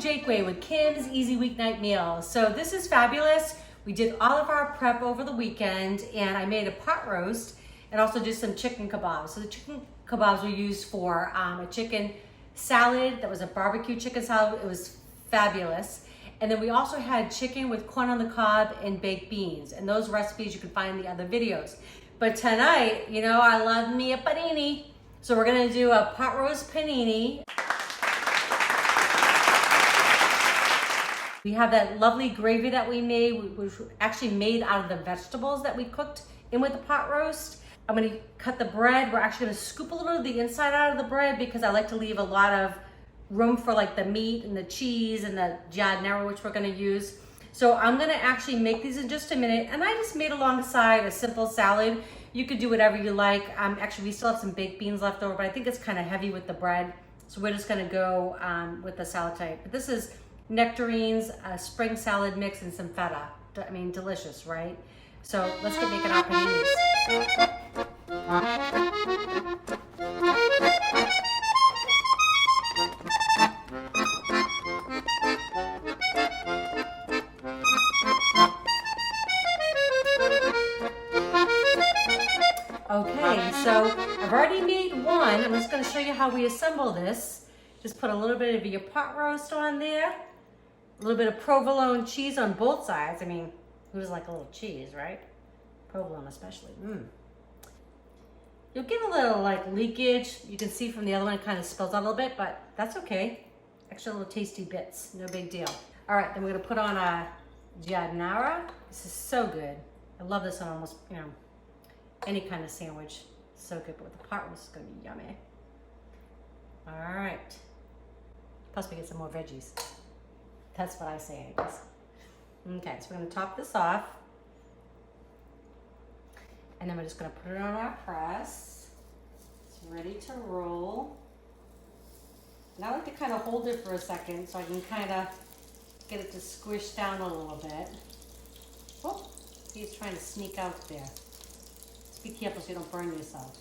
Jake Way with Kim's Easy Weeknight Meal. So this is fabulous. We did all of our prep over the weekend and I made a pot roast and also did some chicken kebabs. So the chicken kebabs were used for a chicken salad that was a barbecue chicken salad. It was fabulous. And then we also had chicken with corn on the cob and baked beans. And those recipes you can find in the other videos. But tonight, you know, I love me a panini. So we're gonna do a pot roast panini. We have that lovely gravy that we made, which was actually made out of the vegetables that we cooked in with the pot roast. I'm gonna cut the bread. We're actually gonna scoop a little of the inside out of the bread because I like to leave a lot of room for like the meat and the cheese and the giardiniera, which we're gonna use. So I'm gonna actually make these in just a minute. And I just made alongside a simple salad. You could do whatever you like. Actually, we still have some baked beans left over, but I think it's kind of heavy with the bread. So we're just gonna go with the salad type. But this is nectarines, a spring salad mix, and some feta. I mean, delicious, right? So let's get making our paninis. Okay, so I've already made one. I'm just gonna show you how we assemble this. Just put a little bit of your pot roast on there. A little bit of provolone cheese on both sides. I mean, who doesn't like a little cheese, right? Provolone especially. You'll get a little like leakage. You can see from the other one it kind of spills out a little bit, but that's okay. Extra little tasty bits, no big deal. All right, then we're gonna put on a giardiniera. This is so good. I love this on almost, you know, any kind of sandwich. So good, but with the pot roast, it's gonna be yummy. All right. Plus we get some more veggies. That's what I say, I guess. Okay, so we're gonna top this off. And then we're just gonna put it on our press. It's ready to roll. And I like to kind of hold it for a second so I can kind of get it to squish down a little bit. Oh, he's trying to sneak out there. Just be careful so you don't burn yourself.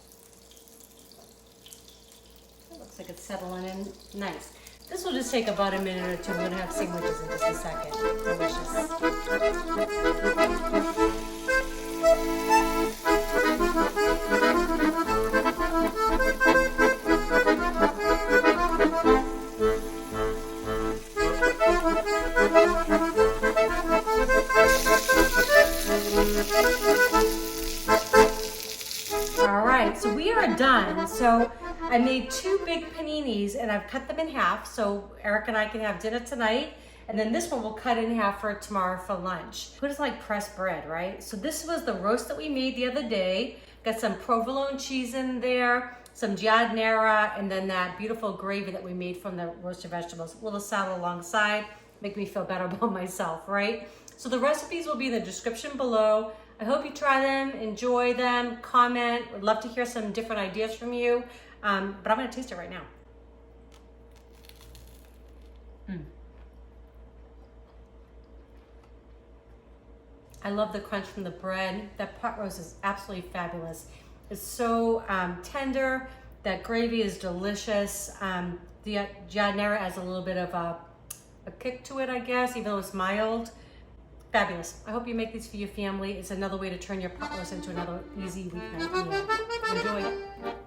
It looks like it's settling in nice. This will just take about a minute or two. We're gonna have sandwiches in just a second. Delicious. All right, so we are done. So I made 2 big paninis and I've cut them in half so Eric and I can have dinner tonight. And then this one we'll cut in half for tomorrow for lunch. Who doesn't like pressed bread, right? So this was the roast that we made the other day. Got some provolone cheese in there, some giardiniera, and then that beautiful gravy that we made from the roasted vegetables. A little salad alongside, make me feel better about myself, right? So the recipes will be in the description below. I hope you try them, enjoy them, comment. Would love to hear some different ideas from you. But I'm gonna taste it right now. I love the crunch from the bread. That pot roast is absolutely fabulous. It's so tender. That gravy is delicious. The giardiniera adds a little bit of a kick to it, I guess, even though it's mild. Fabulous. I hope you make these for your family. It's another way to turn your pot roast into another easy weeknight meal. Enjoy it.